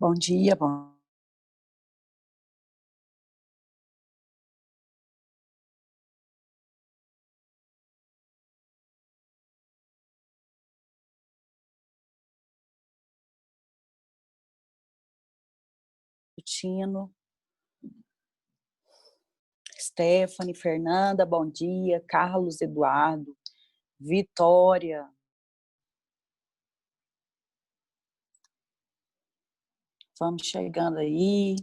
Bom dia, bom Tino, Stephanie, Fernanda, bom dia, Carlos Eduardo, Vitória, vamos chegando aí.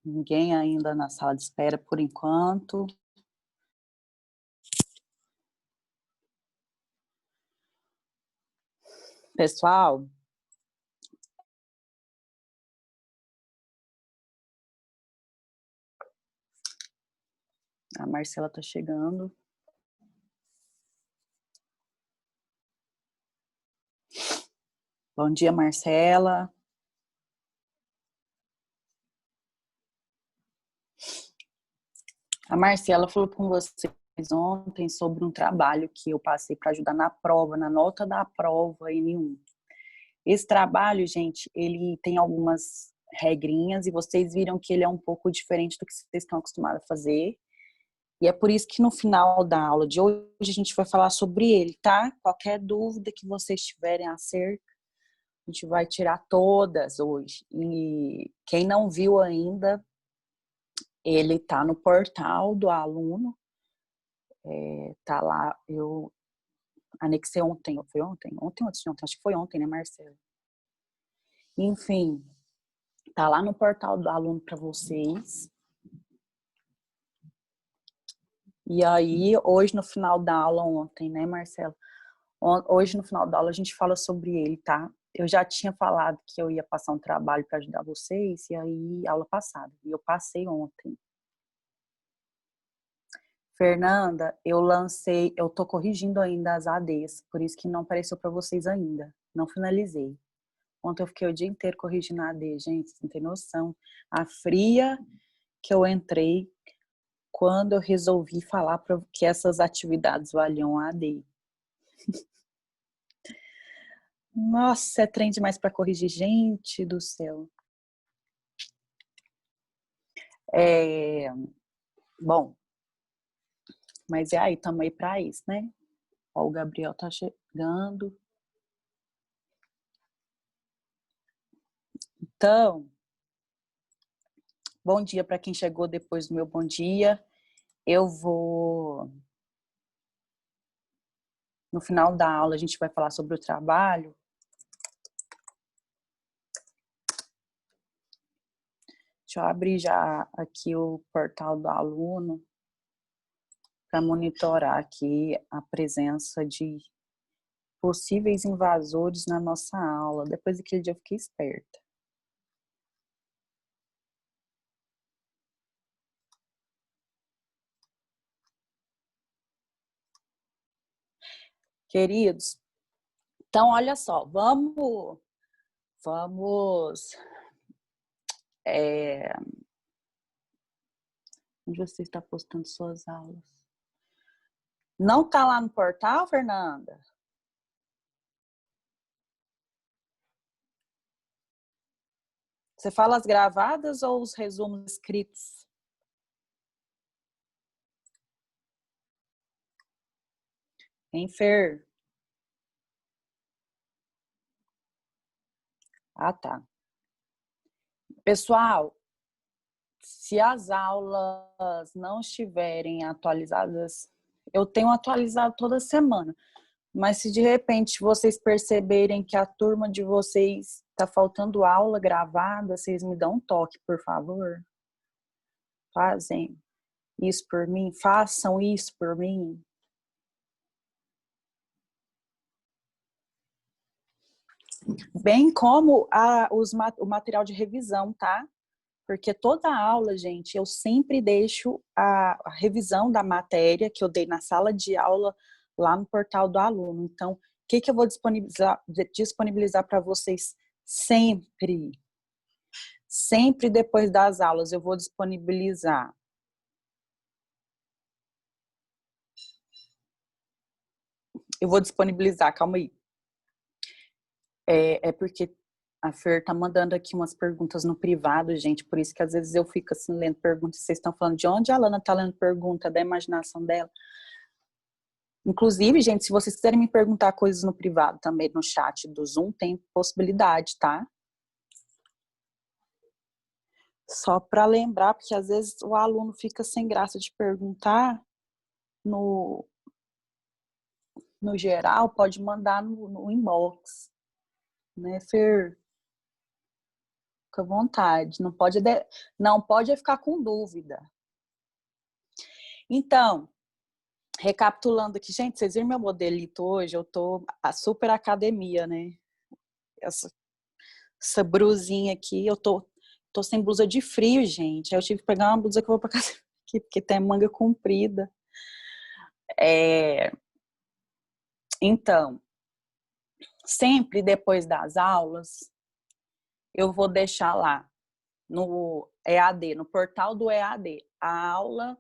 Ninguém ainda na sala de espera por enquanto. Pessoal, a Marcela está chegando. Bom dia, Marcela. A Marcela falou com vocês ontem sobre um trabalho que eu passei para ajudar na prova, na nota da prova N1. Esse trabalho, gente, ele tem algumas regrinhas e vocês viram que ele é um pouco diferente do que vocês estão acostumados a fazer. E é por isso que no final da aula de hoje a gente vai falar sobre ele, tá? Qualquer dúvida que vocês tiverem acerca, a gente vai tirar todas hoje. E quem não viu ainda, ele tá no portal do aluno. Tá lá, eu anexei ontem, foi ontem? Ontem ou antes de ontem? Acho que foi ontem, né, Marcelo? Enfim, tá lá no portal do aluno para vocês. E aí, hoje no final da aula, ontem, né, Marcelo? Hoje no final da aula a gente fala sobre ele, tá? Eu já tinha falado que eu ia passar um trabalho para ajudar vocês, e aí, aula passada. E eu passei ontem. Fernanda, eu tô corrigindo ainda as ADs, por isso que não apareceu para vocês ainda. Não finalizei. Ontem eu fiquei o dia inteiro corrigindo a AD, gente, você não tem noção. A fria que eu entrei quando eu resolvi falar que essas atividades valiam a AD. Nossa, é trem demais para corrigir, gente do céu. Bom, mas é aí, tamo aí para isso, né? Ó, o Gabriel tá chegando. Então, bom dia para quem chegou depois do meu bom dia. Eu vou... No final da aula, a gente vai falar sobre o trabalho. Deixa eu abrir já aqui o portal do aluno para monitorar aqui a presença de possíveis invasores na nossa aula. Depois daquele dia eu fiquei esperta. Queridos, então olha só, vamos onde você está postando suas aulas? Não está lá no portal, Fernanda? Você fala as gravadas ou os resumos escritos? Hein, Fer? Ah, tá. Pessoal, se as aulas não estiverem atualizadas, eu tenho atualizado toda semana, mas se de repente vocês perceberem que a turma de vocês está faltando aula gravada, vocês me dão um toque, por favor. Fazem isso por mim, façam isso por mim. Bem como o material de revisão, tá? Porque toda aula, gente, eu sempre deixo a revisão da matéria que eu dei na sala de aula lá no portal do aluno. Então, o que eu vou disponibilizar para vocês sempre? Sempre depois das aulas eu vou disponibilizar Eu vou disponibilizar, calma aí. É porque a Fer tá mandando aqui umas perguntas no privado, gente, por isso que às vezes eu fico assim lendo perguntas, vocês estão falando de onde a Alana tá lendo pergunta, da imaginação dela. Inclusive, gente, se vocês quiserem me perguntar coisas no privado também, no chat do Zoom, tem possibilidade, tá? Só para lembrar, porque às vezes o aluno fica sem graça de perguntar no geral, pode mandar no inbox, né, Fer? Fica à vontade, não pode ficar com dúvida. Então, recapitulando aqui, gente, vocês viram meu modelito hoje? Eu tô a super academia, né? Essa brusinha aqui, eu tô sem blusa de frio, gente. Aí eu tive que pegar uma blusa que eu vou pra casa aqui, porque tem manga comprida. Então, sempre depois das aulas, eu vou deixar lá no EAD, no portal do EAD, a aula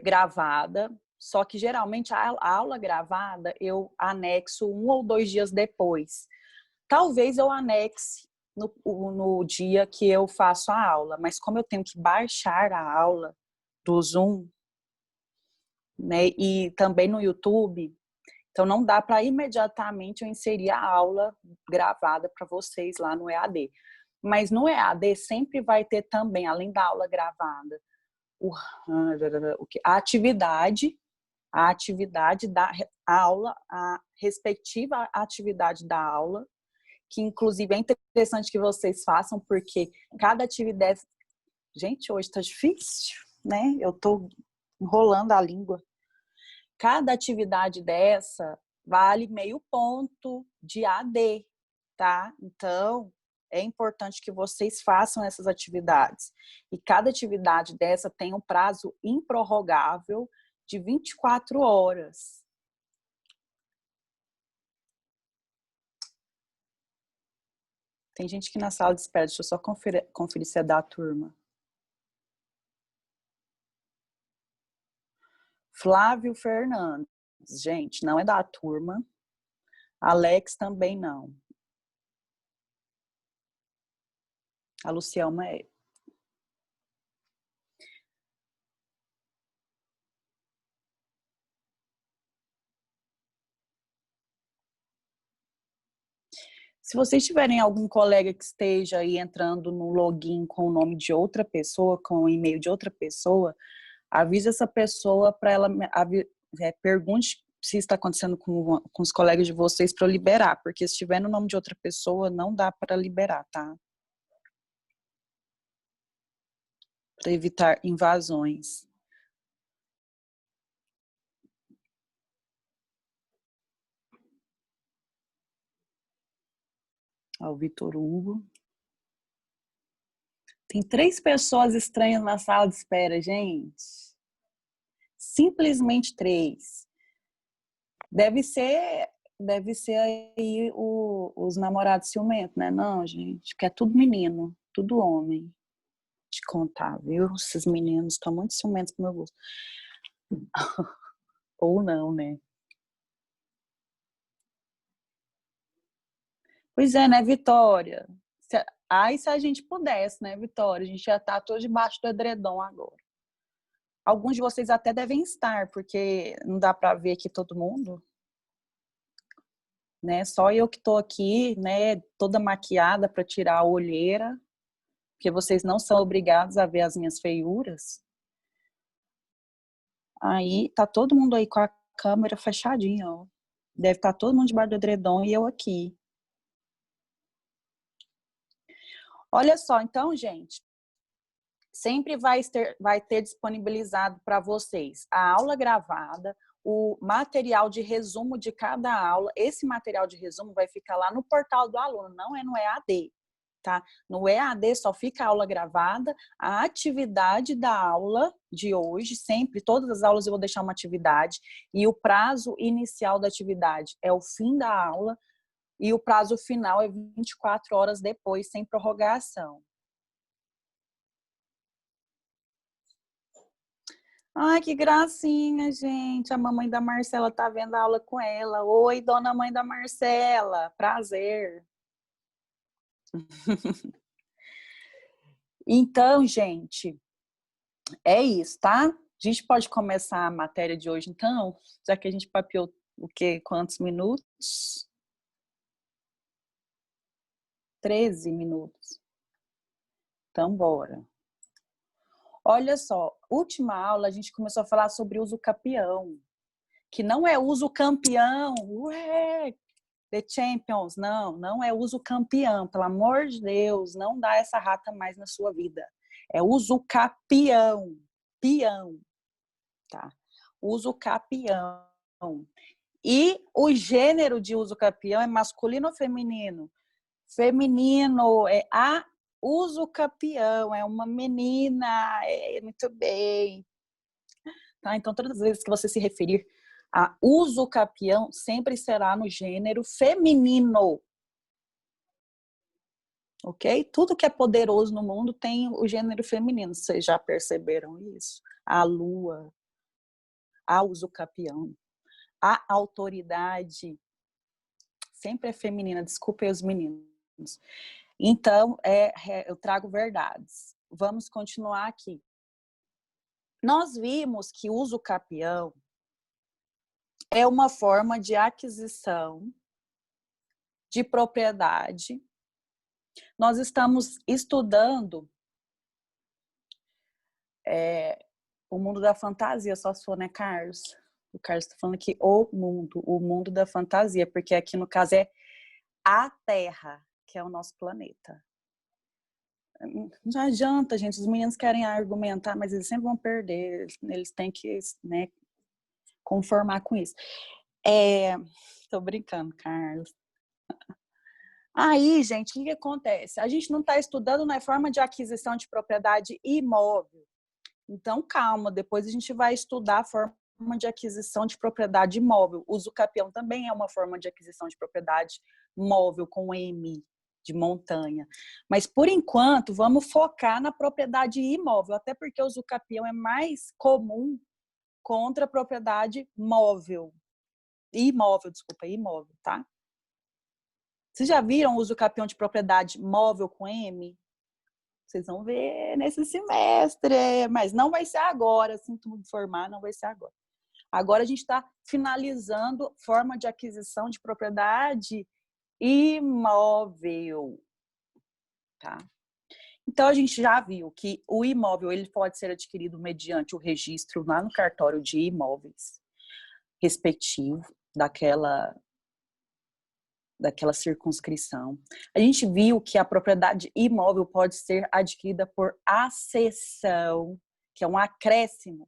gravada, só que geralmente a aula gravada eu anexo 1 ou 2 dias depois. Talvez eu anexe no dia que eu faço a aula, mas como eu tenho que baixar a aula do Zoom, né, e também no YouTube, então não dá para imediatamente eu inserir a aula gravada para vocês lá no EAD. Mas no EAD sempre vai ter também, além da aula gravada, a atividade da aula, a respectiva atividade da aula, que inclusive é interessante que vocês façam, porque cada atividade... Gente, hoje tá difícil, né? Eu tô enrolando a língua. Cada atividade dessa vale meio ponto de AD, tá? Então, é importante que vocês façam essas atividades. E cada atividade dessa tem um prazo improrrogável de 24 horas. Tem gente que na sala de espera, deixa eu só conferir se é da turma. Flávio Fernandes, gente, não é da turma. Alex também não. A Luciana é. Se vocês tiverem algum colega que esteja aí entrando no login com o nome de outra pessoa, com o e-mail de outra pessoa, avise essa pessoa para ela pergunte se está acontecendo com os colegas de vocês para eu liberar, porque se tiver no nome de outra pessoa, não dá para liberar, tá? Para evitar invasões. Ó, o Vitor Hugo. Tem 3 pessoas estranhas na sala de espera, gente. Simplesmente 3. Deve ser aí os namorados ciumentos, né? Não, gente, que é tudo menino, tudo homem. Te contar, viu? Esses meninos estão muito ciumentos pro meu gosto. Ou não, né? Pois é, né, Vitória? Se a gente pudesse, né, Vitória? A gente já tá todos debaixo do edredom agora. Alguns de vocês até devem estar, porque não dá para ver aqui todo mundo, né? Só eu que tô aqui, né, toda maquiada para tirar a olheira, porque vocês não são obrigados a ver as minhas feiuras. Aí tá todo mundo aí com a câmera fechadinha, ó. Deve estar todo mundo debaixo do edredom e eu aqui. Olha só, então, gente, sempre vai ter disponibilizado para vocês a aula gravada, o material de resumo de cada aula. Esse material de resumo vai ficar lá no portal do aluno, não é no EAD, tá? No EAD só fica a aula gravada, a atividade da aula de hoje, sempre, todas as aulas eu vou deixar uma atividade, e o prazo inicial da atividade é o fim da aula, e o prazo final é 24 horas depois, sem prorrogação. Ai, que gracinha, gente. A mamãe da Marcela tá vendo a aula com ela. Oi, dona mãe da Marcela. Prazer. Então, gente, é isso, tá? A gente pode começar a matéria de hoje, então? Já que a gente papeou o quê? Quantos minutos? 13 minutos. Então, bora. Olha só, última aula a gente começou a falar sobre uso capião, que não é uso campeão, ué, The Champions, não é uso campeão, pelo amor de Deus, não dá essa rata mais na sua vida. É uso capião, peão, tá? Uso capião. E o gênero de uso capião é masculino ou feminino? Feminino, é a uso capião, é uma menina, muito bem. Tá? Então, todas as vezes que você se referir a uso capião, sempre será no gênero feminino. Ok? Tudo que é poderoso no mundo tem o gênero feminino. Vocês já perceberam isso? A lua, a uso capião, a autoridade sempre é feminina. Desculpem os meninos. Então, eu trago verdades. Vamos continuar aqui. Nós vimos que o uso capião é uma forma de aquisição de propriedade. Nós estamos estudando o mundo da fantasia, só se for, né, Carlos? O Carlos está falando aqui o mundo da fantasia, porque aqui no caso é a Terra, que é o nosso planeta. Não adianta, gente, os meninos querem argumentar, mas eles sempre vão perder, eles têm que, né, conformar com isso. Tô brincando, Carlos. Aí, gente, o que acontece? A gente não está estudando na forma de aquisição de propriedade imóvel. Então, calma, depois a gente vai estudar a forma de aquisição de propriedade imóvel. O uso capião também é uma forma de aquisição de propriedade móvel, com M, de montanha. Mas, por enquanto, vamos focar na propriedade imóvel, até porque o uso capião é mais comum contra a propriedade móvel. Imóvel, tá? Vocês já viram o uso capião de propriedade móvel com M? Vocês vão ver nesse semestre, mas não vai ser agora, sinto me informar, não vai ser agora. Agora a gente está finalizando forma de aquisição de propriedade imóvel, tá? Então a gente já viu que o imóvel ele pode ser adquirido mediante o registro lá no cartório de imóveis respectivo daquela circunscrição. A gente viu que a propriedade imóvel pode ser adquirida por acessão, que é um acréscimo.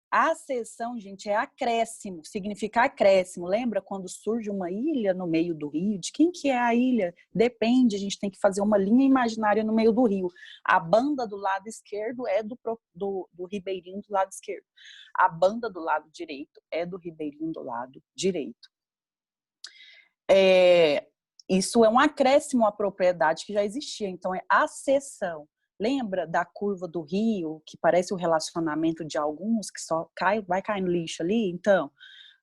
A acessão, gente, é acréscimo, significa acréscimo. Lembra quando surge uma ilha no meio do rio? De quem que é a ilha? Depende, a gente tem que fazer uma linha imaginária no meio do rio. A banda do lado esquerdo é do ribeirinho do lado esquerdo. A banda do lado direito é do ribeirinho do lado direito. Isso é um acréscimo à propriedade que já existia, então é acessão. Lembra da curva do rio, que parece o relacionamento de alguns, que só vai cair no lixo ali? Então,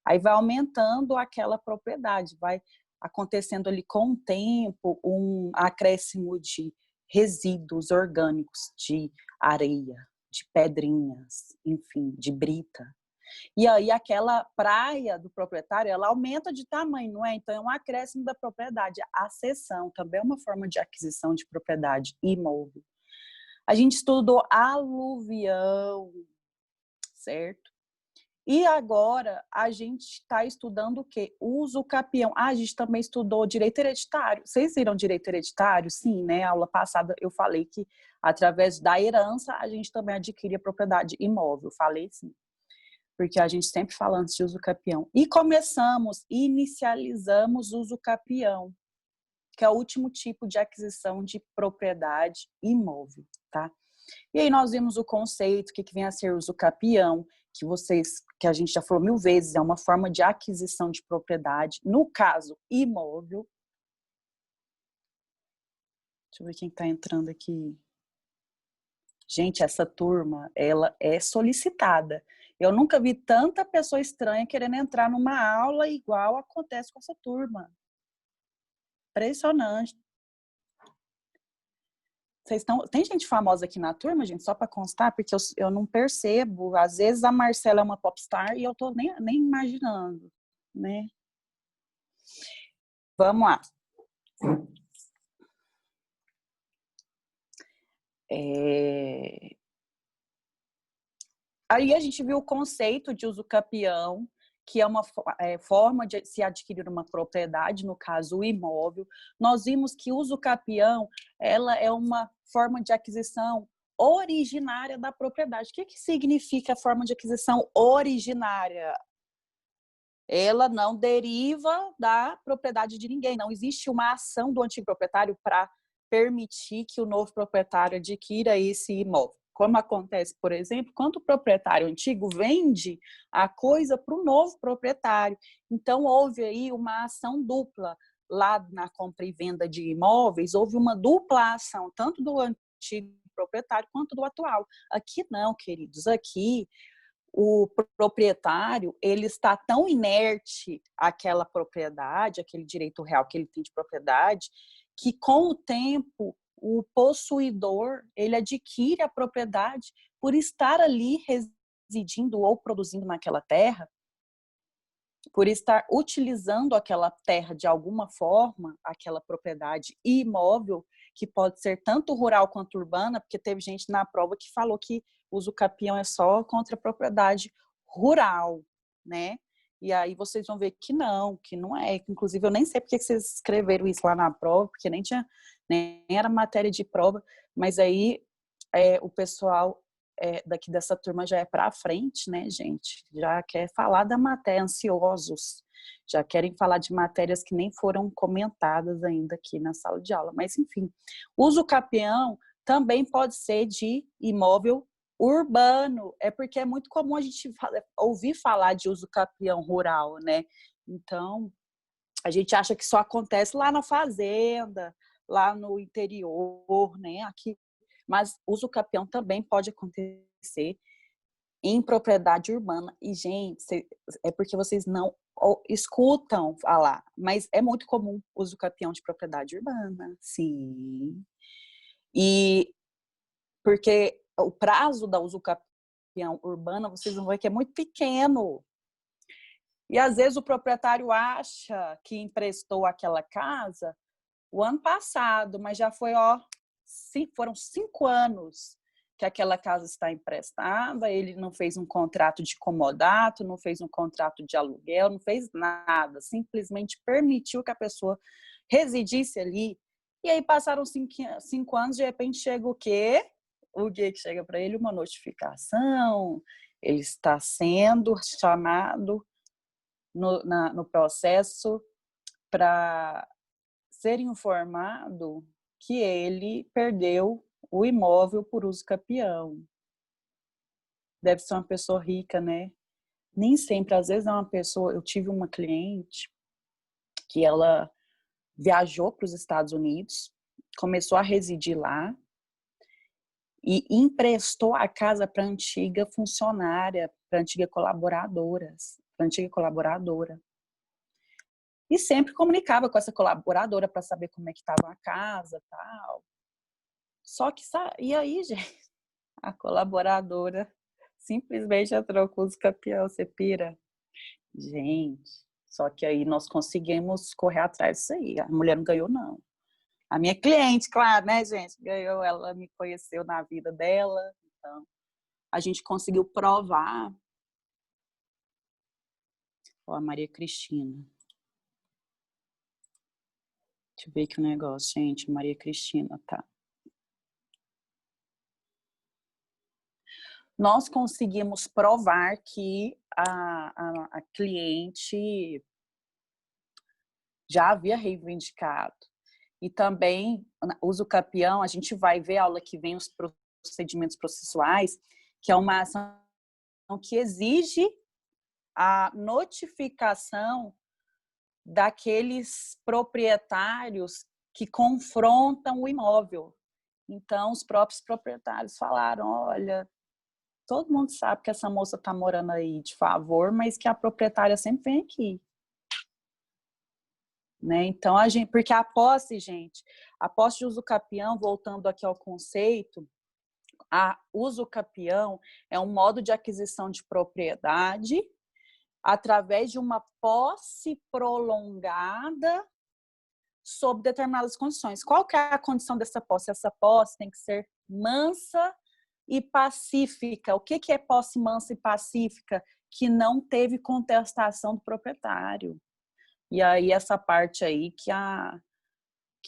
aí vai aumentando aquela propriedade, vai acontecendo ali com o tempo um acréscimo de resíduos orgânicos, de areia, de pedrinhas, enfim, de brita. E aí aquela praia do proprietário, ela aumenta de tamanho, não é? Então é um acréscimo da propriedade. A cessão também é uma forma de aquisição de propriedade imóvel. A gente estudou aluvião, certo? E agora a gente está estudando o quê? Uso capião. A gente também estudou direito hereditário. Vocês viram direito hereditário? Sim, né? A aula passada eu falei que através da herança a gente também adquire a propriedade imóvel. Falei sim. Porque a gente sempre fala antes de uso capião. E inicializamos o uso capião, que é o último tipo de aquisição de propriedade imóvel, tá? E aí nós vimos o conceito, o que vem a ser uso capião, que a gente já falou 1000 vezes, é uma forma de aquisição de propriedade, no caso, imóvel. Deixa eu ver quem está entrando aqui. Gente, essa turma, ela é solicitada. Eu nunca vi tanta pessoa estranha querendo entrar numa aula igual acontece com essa turma. Impressionante. Tem gente famosa aqui na turma, gente, só para constar, porque eu não percebo. Às vezes a Marcela é uma popstar e eu tô nem imaginando, né? Vamos lá. Aí a gente viu o conceito de uso capião, que é uma forma de se adquirir uma propriedade, no caso o imóvel. Nós vimos que o uso capião, ela é uma forma de aquisição originária da propriedade. O que significa a forma de aquisição originária? Ela não deriva da propriedade de ninguém. Não existe uma ação do antigo proprietário para permitir que o novo proprietário adquira esse imóvel. Como acontece, por exemplo, quando o proprietário antigo vende a coisa para o novo proprietário. Então, houve aí uma ação dupla. Lá na compra e venda de imóveis, houve uma dupla ação, tanto do antigo proprietário quanto do atual. Aqui não, queridos. Aqui o proprietário, ele está tão inerte àquela propriedade, aquele direito real que ele tem de propriedade, que com o tempo o possuidor, ele adquire a propriedade por estar ali residindo ou produzindo naquela terra, por estar utilizando aquela terra de alguma forma, aquela propriedade imóvel, que pode ser tanto rural quanto urbana, porque teve gente na prova que falou que o uso capião é só contra a propriedade rural, né? E aí vocês vão ver que não é. Inclusive, eu nem sei porque vocês escreveram isso lá na prova, porque nem era matéria de prova, mas aí o pessoal daqui dessa turma já é para frente, né, gente? Já quer falar da matéria, ansiosos. Já querem falar de matérias que nem foram comentadas ainda aqui na sala de aula. Mas, enfim, uso capião também pode ser de imóvel urbano. É porque é muito comum a gente ouvir falar de uso capião rural, né? Então, a gente acha que só acontece lá na fazenda, lá no interior, né? Aqui, mas uso capião também pode acontecer em propriedade urbana. E, gente, é porque vocês não escutam falar, mas é muito comum o uso capião de propriedade urbana, sim. E porque o prazo da uso capião urbana, vocês vão ver que é muito pequeno. E às vezes o proprietário acha que emprestou aquela casa o ano passado, mas já foi, foram 5 anos que aquela casa está emprestada, ele não fez um contrato de comodato, não fez um contrato de aluguel, não fez nada, simplesmente permitiu que a pessoa residisse ali. E aí passaram 5 anos, de repente chega o quê? O dia que chega para ele uma notificação, ele está sendo chamado no processo para ser informado que ele perdeu o imóvel por uso capião. Deve ser uma pessoa rica, né? Nem sempre, às vezes é uma pessoa... Eu tive uma cliente que ela viajou para os Estados Unidos, começou a residir lá e emprestou a casa para a antiga funcionária, para a antiga colaboradora. E sempre comunicava com essa colaboradora para saber como é que estava a casa, tal. Só que, e aí, gente, a colaboradora simplesmente já trocou os campeões, você pira? Gente, só que aí nós conseguimos correr atrás disso aí. A mulher não ganhou, não. A minha cliente, claro, né, gente? Ganhou, ela me conheceu na vida dela, então a gente conseguiu provar. Ó, a Maria Cristina. Deixa eu ver aqui o negócio, gente. Maria Cristina, tá. Nós conseguimos provar que a cliente já havia reivindicado. E também, uso capião, a gente vai ver a aula que vem os procedimentos processuais, que é uma ação que exige a notificação daqueles proprietários que confrontam o imóvel. Então, os próprios proprietários falaram, olha, todo mundo sabe que essa moça está morando aí de favor, mas que a proprietária sempre vem aqui. Né? Então, porque a posse, gente, a posse de usucapião, voltando aqui ao conceito, a usucapião é um modo de aquisição de propriedade através de uma posse prolongada sob determinadas condições. Qual que é a condição dessa posse? Essa posse tem que ser mansa e pacífica. O que é posse mansa e pacífica? Que não teve contestação do proprietário. E aí essa parte aí que a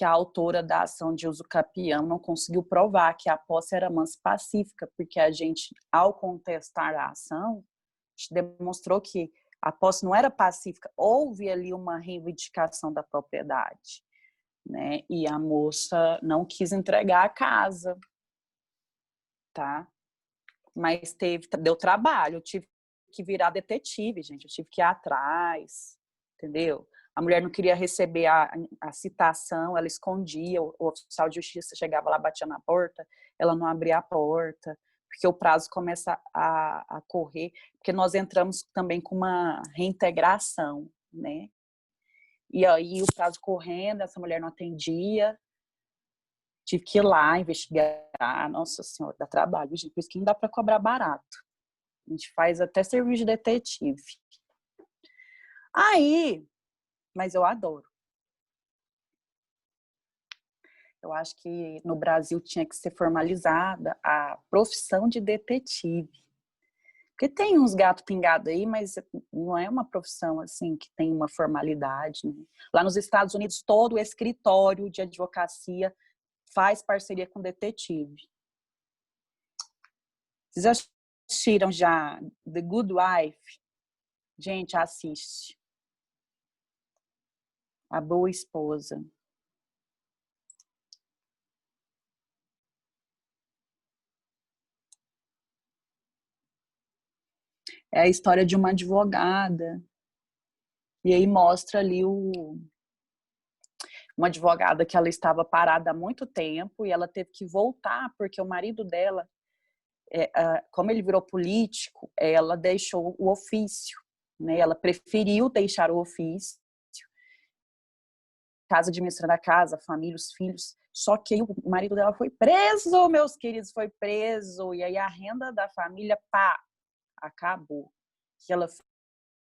autora da ação de usucapião não conseguiu provar que a posse era mansa e pacífica, porque a gente, ao contestar a ação, a gente demonstrou que a posse não era pacífica, houve ali uma reivindicação da propriedade, né? E a moça não quis entregar a casa, tá? Mas deu trabalho, eu tive que virar detetive, gente, eu tive que ir atrás, entendeu? A mulher não queria receber a citação, ela escondia, o oficial de justiça chegava lá, batia na porta, ela não abria a porta, porque o prazo começa a correr, porque nós entramos também com uma reintegração, né? E aí o prazo correndo, essa mulher não atendia, tive que ir lá investigar, nossa senhora, dá trabalho, gente, por isso que não dá para cobrar barato. A gente faz até serviço de detetive. Aí, mas eu adoro. Eu acho que no Brasil tinha que ser formalizada a profissão de detetive. Porque tem uns gatos pingados aí, mas não é uma profissão assim que tem uma formalidade. Né? Lá nos Estados Unidos, todo o escritório de advocacia faz parceria com detetive. Vocês assistiram já The Good Wife? Gente, assiste. A Boa Esposa. É a história de uma advogada. E aí mostra ali uma advogada que ela estava parada há muito tempo e ela teve que voltar porque o marido dela, como ele virou político, ela deixou o ofício, né? Ela preferiu deixar o ofício, casa administrando a casa, a família, os filhos. Só que o marido dela foi preso, meus queridos, foi preso. E aí a renda da família, pá, acabou. Que ela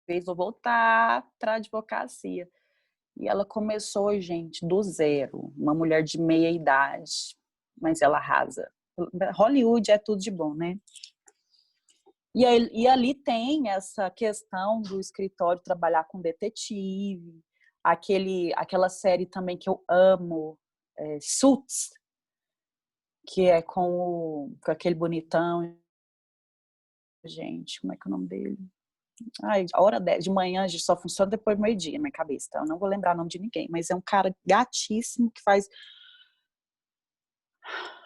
fez voltar para a advocacia. E ela começou, gente, do zero. Uma mulher de meia idade, mas ela arrasa. Hollywood é tudo de bom, né? E ali tem essa questão do escritório trabalhar com detetive, aquela série também que eu amo, Suits, que é com aquele bonitão, gente, como é que é o nome dele? Ai, a hora de manhã só funciona depois do meio-dia na minha cabeça, então eu não vou lembrar o nome de ninguém, mas é um cara gatíssimo que faz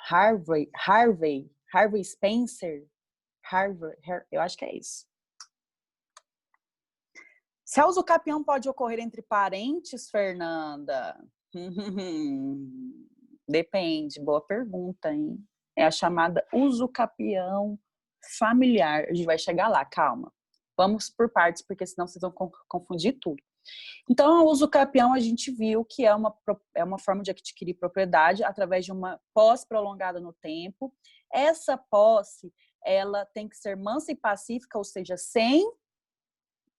Harvey Spencer, eu acho que é isso. Se a usucapião pode ocorrer entre parentes, Fernanda? Depende, boa pergunta, hein? É a chamada usucapião familiar. A gente vai chegar lá, calma. Vamos por partes, porque senão vocês vão confundir tudo. Então, o usucapião a gente viu que é uma forma de adquirir propriedade através de uma posse prolongada no tempo. Essa posse, ela tem que ser mansa e pacífica, ou seja, sem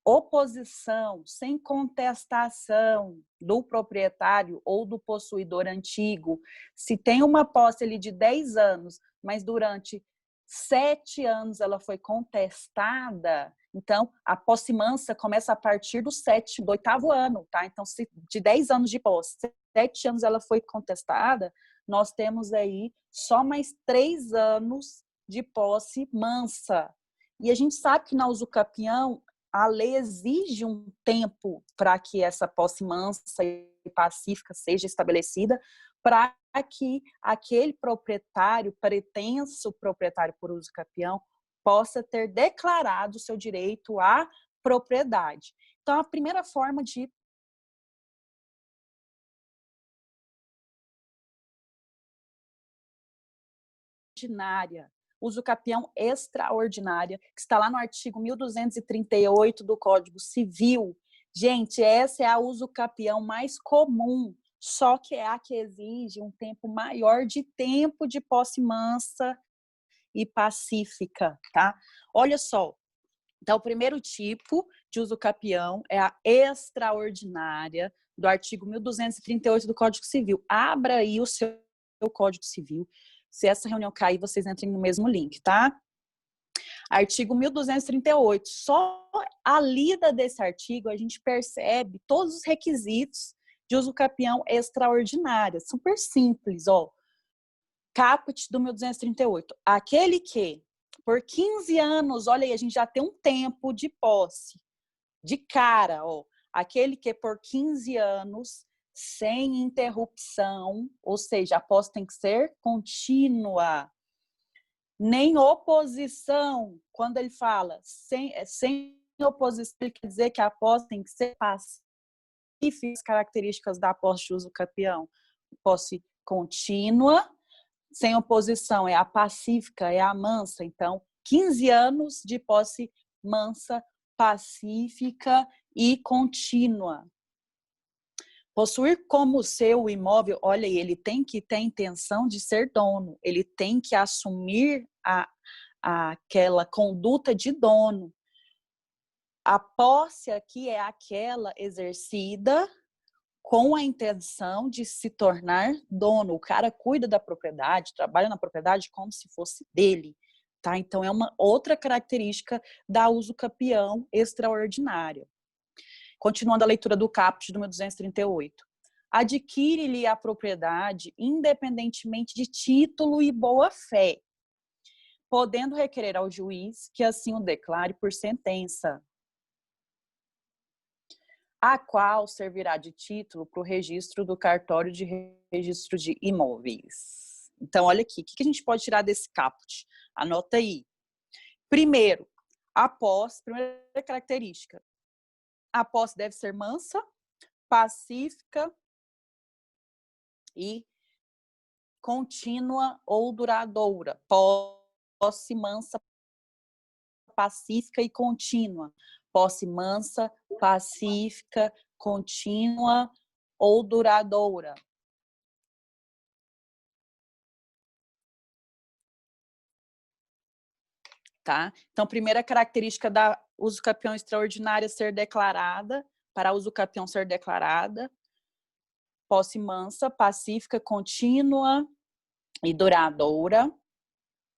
oposição, sem contestação do proprietário ou do possuidor antigo. Se tem uma posse ali de 10 anos, mas durante 7 anos ela foi contestada, então a posse mansa começa a partir do 8º ano, tá? Então, se de 10 anos de posse, 7 anos ela foi contestada, nós temos aí só mais 3 anos de posse mansa. E a gente sabe que na usucapião a lei exige um tempo para que essa posse mansa e pacífica seja estabelecida, para que aquele proprietário, pretenso proprietário por usucapião, possa ter declarado o seu direito à propriedade. Então, a primeira forma de extraordinária, usucapião extraordinária, que está lá no artigo 1238 do Código Civil. Gente, essa é a usucapião mais comum, só que é a que exige um tempo maior de tempo de posse mansa e pacífica, tá? Olha só, então o primeiro tipo de usucapião é a extraordinária, do artigo 1238 do Código Civil. Abra aí o seu Código Civil. Se essa reunião cair, vocês entrem no mesmo link, tá? Artigo 1238. Só a lida desse artigo a gente percebe todos os requisitos de usucapião extraordinária. Super simples, ó. Caput do 1238. Aquele que, por 15 anos, olha aí, a gente já tem um tempo de posse. De cara, ó. Aquele que por 15 anos, sem interrupção, ou seja, a posse tem que ser contínua, nem oposição. Quando ele fala sem oposição, ele quer dizer que a posse tem que ser pacífica. As características da posse de usucapião: posse contínua, sem oposição, é a pacífica, é a mansa. Então, 15 anos de posse mansa, pacífica e contínua. Possuir como seu o imóvel, olha, ele tem que ter a intenção de ser dono, ele tem que assumir aquela conduta de dono. A posse aqui é aquela exercida com a intenção de se tornar dono. O cara cuida da propriedade, trabalha na propriedade como se fosse dele, tá? Então é uma outra característica da usucapião extraordinária. Continuando a leitura do caput do 1238. Adquire-lhe a propriedade independentemente de título e boa-fé, podendo requerer ao juiz que assim o declare por sentença, a qual servirá de título para o registro do cartório de registro de imóveis. Então, olha aqui, o que a gente pode tirar desse caput? Anota aí. Primeiro, a posse, primeira característica, a posse deve ser mansa, pacífica e contínua ou duradoura. Posse mansa, pacífica e contínua. Posse mansa, pacífica, contínua ou duradoura. Tá? Então, primeira característica da usucapião extraordinária ser declarada, para a usucapião ser declarada, posse mansa, pacífica, contínua e duradoura.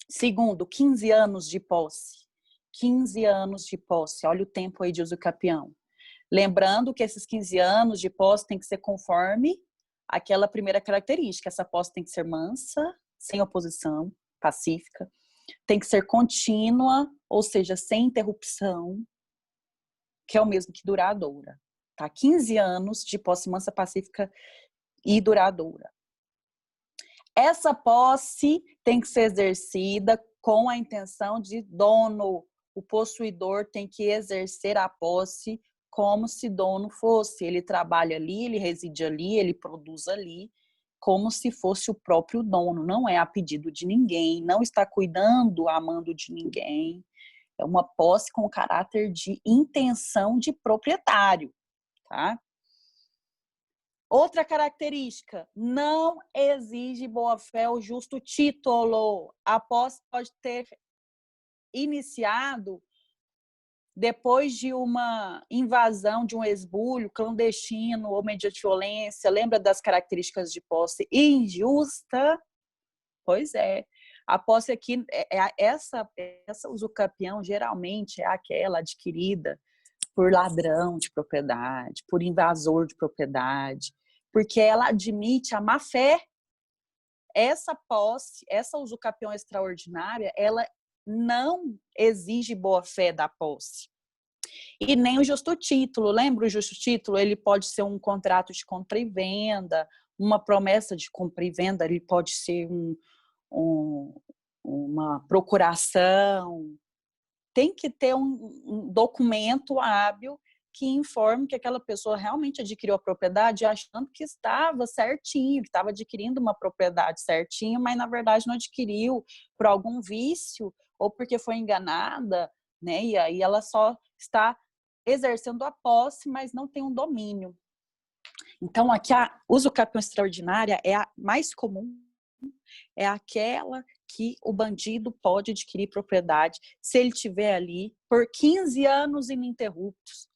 Segundo, 15 anos de posse. 15 anos de posse. Olha o tempo aí de usucapião. Lembrando que esses 15 anos de posse tem que ser conforme aquela primeira característica. Essa posse tem que ser mansa, sem oposição, pacífica. Tem que ser contínua, ou seja, sem interrupção, que é o mesmo que duradoura. Tá? 15 anos de posse mansa, pacífica e duradoura. Essa posse tem que ser exercida com a intenção de dono. O possuidor tem que exercer a posse como se dono fosse. Ele trabalha ali, ele reside ali, ele produz ali, como se fosse o próprio dono. Não é a pedido de ninguém, não está cuidando, amando de ninguém. É uma posse com caráter de intenção de proprietário, tá? Outra característica, não exige boa-fé ou justo título. A posse pode ter iniciado depois de uma invasão, de um esbulho clandestino ou mediante violência. Lembra das características de posse injusta? Pois é. A posse aqui, essa usucapião geralmente é aquela adquirida por ladrão de propriedade, por invasor de propriedade, porque ela admite a má-fé. Essa posse, essa usucapião extraordinária, ela não exige boa-fé da posse. E nem o justo título. Lembra o justo título? Ele pode ser um contrato de compra e venda, uma promessa de compra e venda, ele pode ser uma procuração. Tem que ter um documento hábil que informe que aquela pessoa realmente adquiriu a propriedade achando que estava certinho, que estava adquirindo uma propriedade certinho, mas na verdade não adquiriu por algum vício ou porque foi enganada, né? E aí ela só está exercendo a posse, mas não tem um domínio. Então, aqui a usucapião extraordinária é a mais comum, é aquela que o bandido pode adquirir propriedade se ele estiver ali por 15 anos ininterruptos,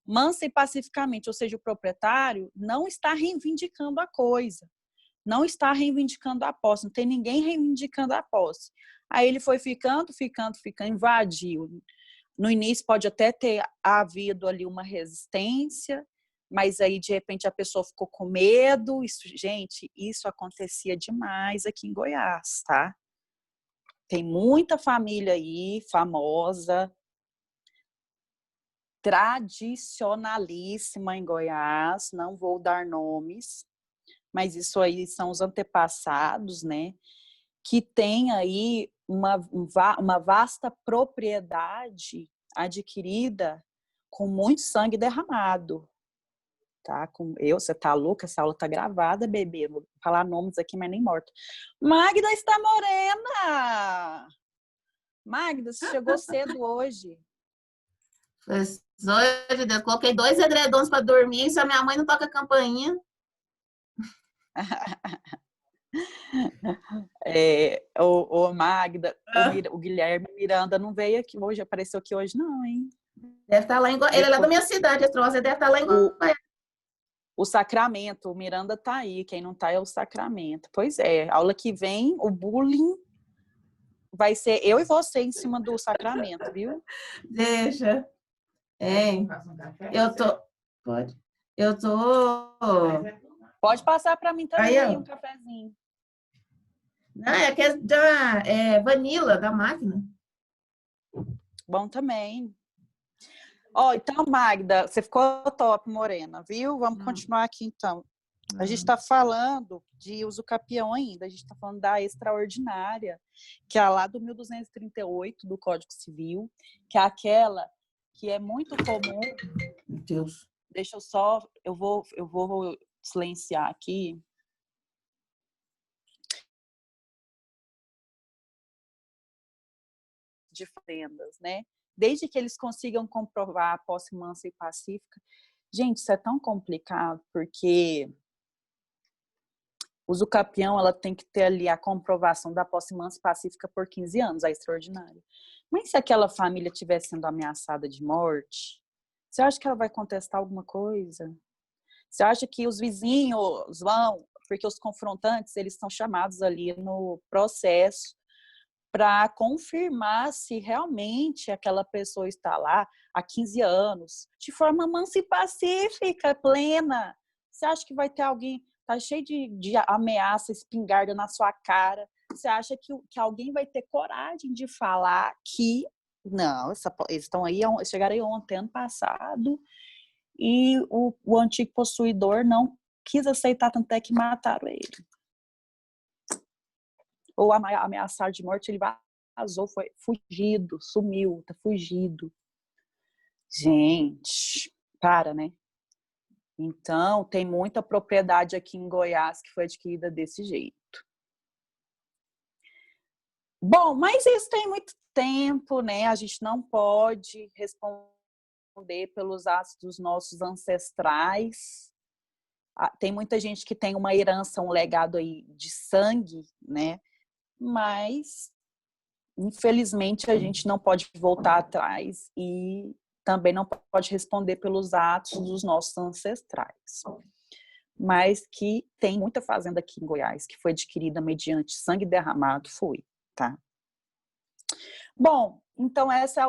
mansa e pacificamente, ou seja, o proprietário não está reivindicando a coisa, não está reivindicando a posse, não tem ninguém reivindicando a posse. Aí ele foi ficando, invadiu. No início pode até ter havido ali uma resistência, mas aí de repente a pessoa ficou com medo. Isso, gente, isso acontecia demais aqui em Goiás, tá? Tem muita família aí famosa, tradicionalíssima em Goiás, não vou dar nomes, mas isso aí são os antepassados, né? Que tem aí uma vasta propriedade adquirida com muito sangue derramado, tá? Você tá louca? Essa aula tá gravada, bebê. Vou falar nomes aqui, mas nem morto. Magda está morena! Magda, você chegou cedo hoje. Hoje, Deus, coloquei 2 edredons para dormir, se a minha mãe não toca a campainha. Magda, o Guilherme Miranda não veio aqui hoje, apareceu aqui hoje não, hein? Deve estar lá em Goiás. Ele é lá da minha cidade, a Troça, deve estar lá em Goiás. O Sacramento, o Miranda tá aí, quem não tá é o Sacramento. Pois é, aula que vem, o bullying vai ser eu e você em cima do Sacramento, viu? Deixa. Eu tô... Pode. Eu tô... Pode passar para mim também aí um cafezinho. Não, é que é da Vanilla, da máquina. Bom também. Então, Magda, você ficou top, morena, viu? Vamos continuar aqui, então. A gente está falando de usucapião ainda, a gente está falando da extraordinária, que é lá do 1238 do Código Civil, que é aquela que é muito comum. Meu Deus. Deixa eu só, eu vou silenciar aqui. De fazendas, né? Desde que eles consigam comprovar a posse mansa e pacífica. Gente, isso é tão complicado, porque o usucapião, ela tem que ter ali a comprovação da posse mansa e pacífica por 15 anos, a extraordinária. Mas se aquela família estiver sendo ameaçada de morte, você acha que ela vai contestar alguma coisa? Você acha que os vizinhos vão, porque os confrontantes, eles são chamados ali no processo para confirmar se realmente aquela pessoa está lá há 15 anos, de forma mansa e pacífica, plena. Você acha que vai ter alguém, tá cheio de ameaça, espingarda na sua cara, você acha que alguém vai ter coragem de falar que não, eles estão aí, chegaram aí ontem, ano passado, e o antigo possuidor não quis aceitar, tanto é que mataram ele. Ou ameaçar de morte, ele vazou, foi fugido, sumiu, tá fugido. Gente, para, né? Então, tem muita propriedade aqui em Goiás que foi adquirida desse jeito. Bom, mas isso tem muito tempo, né? A gente não pode responder pelos atos dos nossos ancestrais. Tem muita gente que tem uma herança, um legado aí de sangue, né? Mas, infelizmente, a gente não pode voltar atrás e também não pode responder pelos atos dos nossos ancestrais. Mas que tem muita fazenda aqui em Goiás que foi adquirida mediante sangue derramado, foi, tá? Bom, então essa é a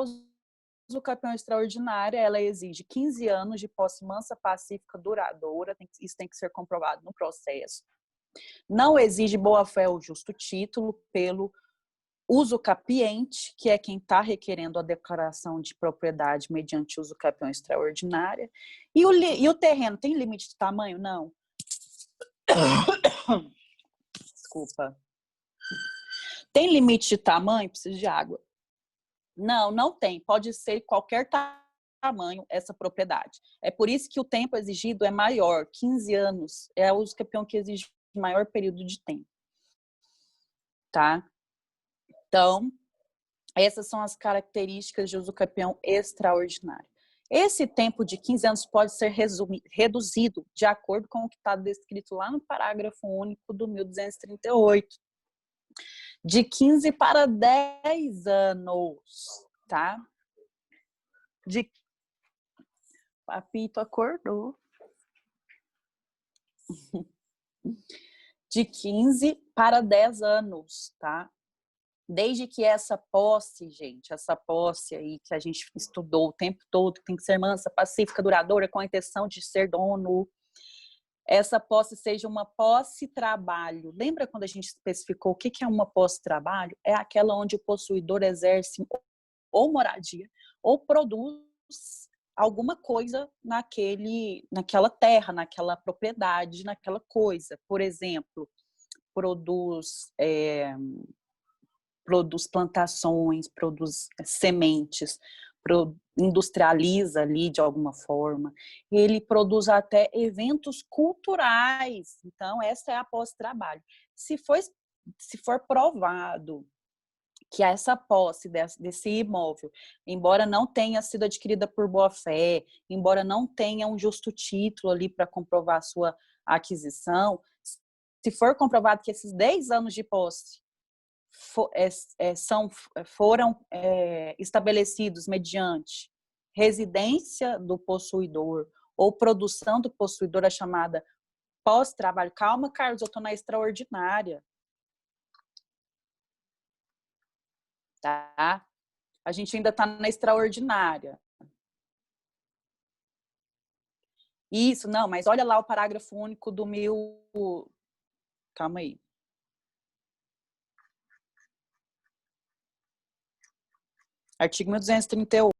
usucapião extraordinária, ela exige 15 anos de posse mansa, pacífica, duradoura, isso tem que ser comprovado no processo. Não exige boa-fé ou justo título pelo usucapiente, que é quem está requerendo a declaração de propriedade mediante usucapião extraordinária. E o terreno tem limite de tamanho? Não. Desculpa. Tem limite de tamanho? Preciso de água. Não, não tem. Pode ser qualquer tamanho essa propriedade. É por isso que o tempo exigido é maior, 15 anos é o uso campeão que exige maior período de tempo. Tá? Então, essas são as características de uso campeão extraordinário. Esse tempo de 15 anos pode ser reduzido de acordo com o que está descrito lá no parágrafo único do 1238, de 15 para 10 anos, tá? Papito acordou. De 15 para 10 anos, tá? Desde que essa posse, gente, essa posse aí que a gente estudou o tempo todo, que tem que ser mansa, pacífica, duradoura, com a intenção de ser dono, essa posse seja uma posse-trabalho. Lembra quando a gente especificou o que é uma posse-trabalho? É aquela onde o possuidor exerce ou moradia ou produz alguma coisa naquela terra, naquela propriedade, naquela coisa. Por exemplo, produz plantações, produz sementes, industrializa ali de alguma forma. Ele produz até eventos culturais. Então, essa é a pós-trabalho. Se for provado que essa posse desse imóvel, embora não tenha sido adquirida por boa-fé, embora não tenha um justo título ali para comprovar a sua aquisição, se for comprovado que esses 10 anos de posse foram estabelecidos mediante residência do possuidor ou produção do possuidor, a chamada pós-trabalho. Calma, Carlos, eu estou na extraordinária. Tá? A gente ainda está na extraordinária. Isso, não, mas olha lá o parágrafo único do Calma aí. Artigo 1238.